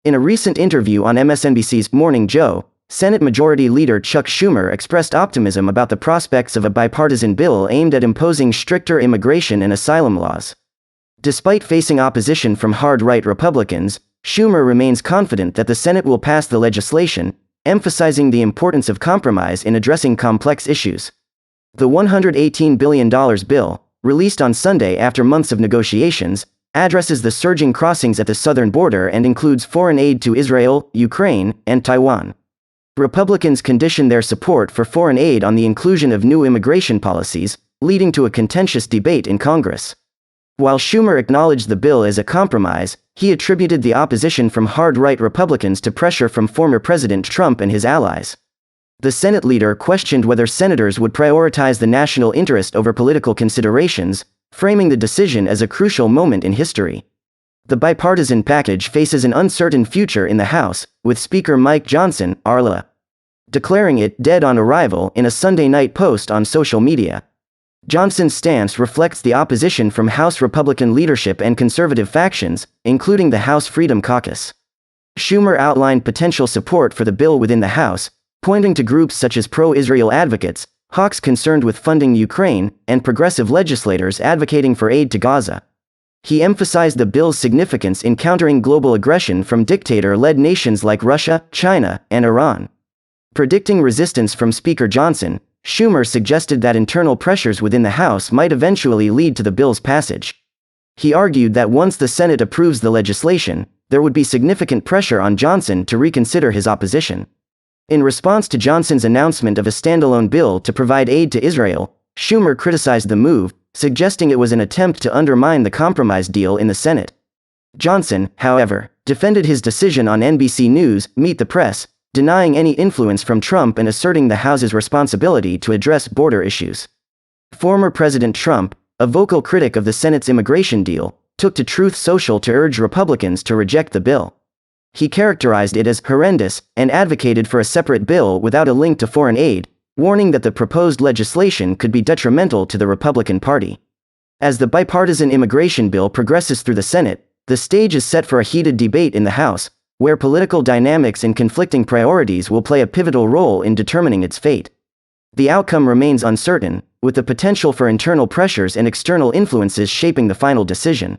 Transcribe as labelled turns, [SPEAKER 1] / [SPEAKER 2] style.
[SPEAKER 1] In a recent interview on MSNBC's Morning Joe, Senate Majority Leader Chuck Schumer expressed optimism about the prospects of a bipartisan bill aimed at imposing stricter immigration and asylum laws. Despite facing opposition from hard-right Republicans, Schumer remains confident that the Senate will pass the legislation, emphasizing the importance of compromise in addressing complex issues. The $118 billion bill, released on Sunday after months of negotiations, addresses the surging crossings at the southern border and includes foreign aid to Israel, Ukraine, and Taiwan. Republicans condition their support for foreign aid on the inclusion of new immigration policies, leading to a contentious debate in Congress. While Schumer acknowledged the bill as a compromise, he attributed the opposition from hard-right Republicans to pressure from former President Trump and his allies. The Senate leader questioned whether senators would prioritize the national interest over political considerations, framing the decision as a crucial moment in history. The bipartisan package faces an uncertain future in the House, with Speaker Mike Johnson, RLA, declaring it dead on arrival in a Sunday night post on social media. Johnson's stance reflects the opposition from House Republican leadership and conservative factions, including the House Freedom Caucus. Schumer outlined potential support for the bill within the House, pointing to groups such as pro-Israel advocates, hawks concerned with funding Ukraine, and progressive legislators advocating for aid to Gaza. He emphasized the bill's significance in countering global aggression from dictator-led nations like Russia, China, and Iran. Predicting resistance from Speaker Johnson, Schumer suggested that internal pressures within the House might eventually lead to the bill's passage. He argued that once the Senate approves the legislation, there would be significant pressure on Johnson to reconsider his opposition. In response to Johnson's announcement of a standalone bill to provide aid to Israel, Schumer criticized the move, suggesting it was an attempt to undermine the compromise deal in the Senate. Johnson, however, defended his decision on NBC News' Meet the Press, denying any influence from Trump and asserting the House's responsibility to address border issues. Former President Trump, a vocal critic of the Senate's immigration deal, took to Truth Social to urge Republicans to reject the bill. He characterized it as horrendous and advocated for a separate bill without a link to foreign aid, warning that the proposed legislation could be detrimental to the Republican Party. As the bipartisan immigration bill progresses through the Senate, the stage is set for a heated debate in the House, where political dynamics and conflicting priorities will play a pivotal role in determining its fate. The outcome remains uncertain, with the potential for internal pressures and external influences shaping the final decision.